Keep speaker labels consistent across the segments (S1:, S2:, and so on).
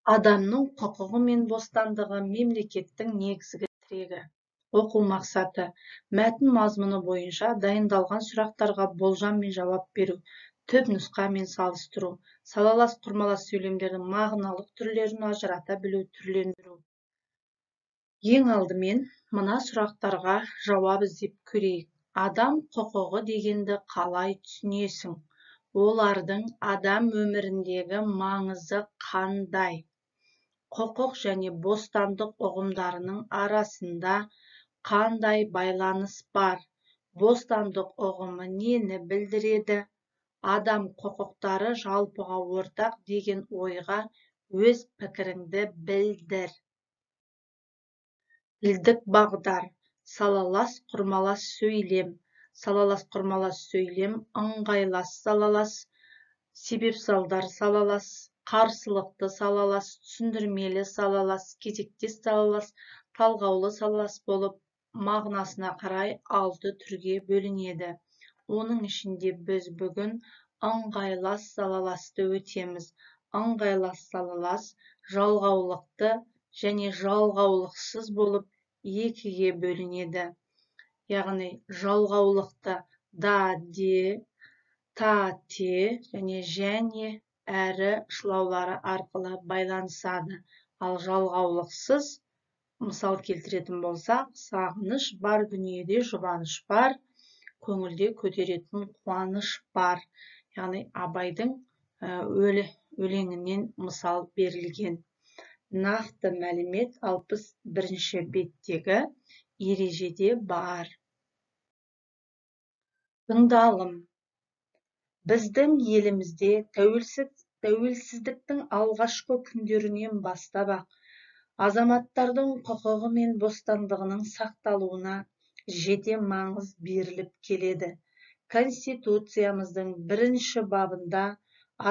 S1: Адамның құқығы мен бостандығы мемлекеттің негізгі тірегі. Оқу мақсаты: мәтін мазмұны бойынша дайындалған сұрақтарға болжам мен жауап беру, түпнұсқа мен салыстыру, салалас құрмалас сөйлемдердің мағыналық түрлерін ажырата білу, түрлендіру. Ең алдымен мына сұрақтарға жауап іздеп көрейік. Адам құқығы дегенді қалай түсінесің? Олардың адам өміріндегі маңызы қандай? Құқық және бостандық ұғымдарының арасында қандай байланыс бар? Бостандық ұғымы нені білдіреді? Адам құқықтары жалпыға ортақ деген ойға өз пікіріңді білдір. Тілдік бағдар: салалас құрмалас сөйлем. Салалас құрмалас сөйлем ыңғайлас салалас, себеп-салдар салалас, қарсылықты салалас, түсіндірмелі салалас, кезектес салалас, талғаулы салалас болып, мағынасына қарай 6 түрге бөлінеді. Оның ішінде біз бүгін ыңғайлас салаласты өтеміз. Ыңғайлас салалас жалғаулықты және жалғаулықсыз болып екіге бөлінеді. Яғни жалғаулықты да, де, та, те және әрі шылаулары арқылы байланысады. Ал жалғаулықсыз, мысал келтіретін болсақ, сағыныш бар дүниеде жұбаныш бар, көңілде көтеретін қуаныш бар. Яғни Абайдың өлеңінен мысал берілген. Нақты мәлімет 61-ші беттегі ережеде бар. Тыңдалым: біздің елімізде тәуелсіздіктің алғашқы күндерінен бастап азаматтардың құқығы мен бостандығының сақталуына жете маңыз беріліп келеді. Конституциямыздың 1-ші бабында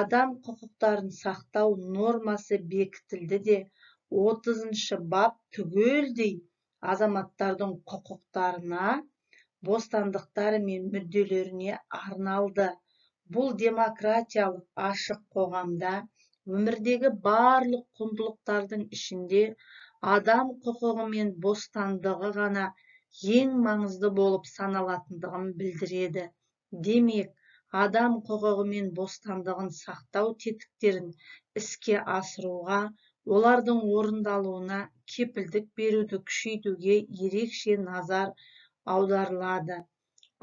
S1: адам құқықтарын сақтау нормасы бекітілді де, 30-шы бап түгелдей азаматтардың құқықтарына, бостандықтары мен мүдделеріне арналды. Бұл демократиялық ашық қоғамда өмірдегі барлық құндылықтардың ішінде адам құқығы мен бостандығы ғана ең маңызды болып саналатындығын білдіреді. Демек, адам құқығы мен бостандығын сақтау тетіктерін іске асыруға, олардың орындалуына кепілдік беруді күшейтуге ерекше назар аударылады.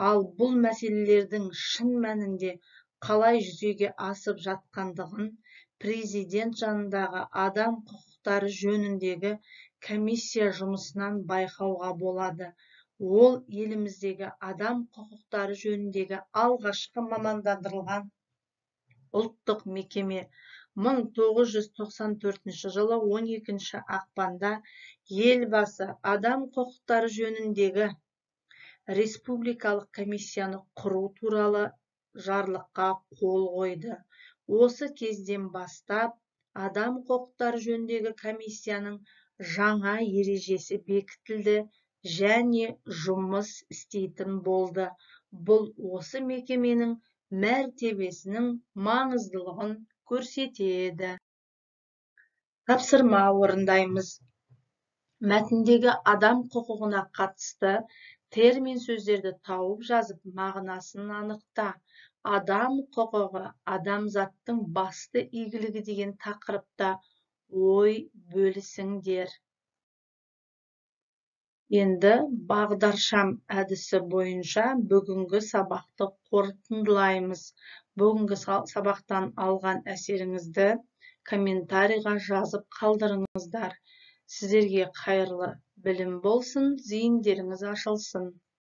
S1: Ал бұл мәселелердің шын мәнінде қалай жүзеге асып жатқандығын президент жанындағы адам құқықтары жөніндегі комиссия жұмысынан байқауға болады. Ол еліміздегі адам құқықтары жөніндегі алғашқы мамандандырылған ұлттық мекеме. 1994 жылы 12 ақпанда елбасы адам құқықтары жөніндегі республикалық комиссияны құру туралы жарлыққа қол қойды. Осы кезден бастап адам құқықтары жөніндегі комиссияның жаңа ережесі бекітілді және жұмыс істейтін болды. Бұл осы мекеменің мәртебесінің маңыздылығын көрсетеді. Тапсырма орындаймыз. Мәтіндегі адам құқығына қатысты термин сөздерді тауып жазып, мағынасын анықта. Адам құқығы адамзаттың басты игілігі деген тақырыпта ой бөлісіңдер. Енді бағдаршам әдісі бойынша бүгінгі сабақты қорытындылаймыз. Бүгінгі сабақтан алған әсеріңізді комментарийға жазып қалдырыңыздар. Сіздерге қайырлы білім болсын, зейіндеріңіз ашылсын.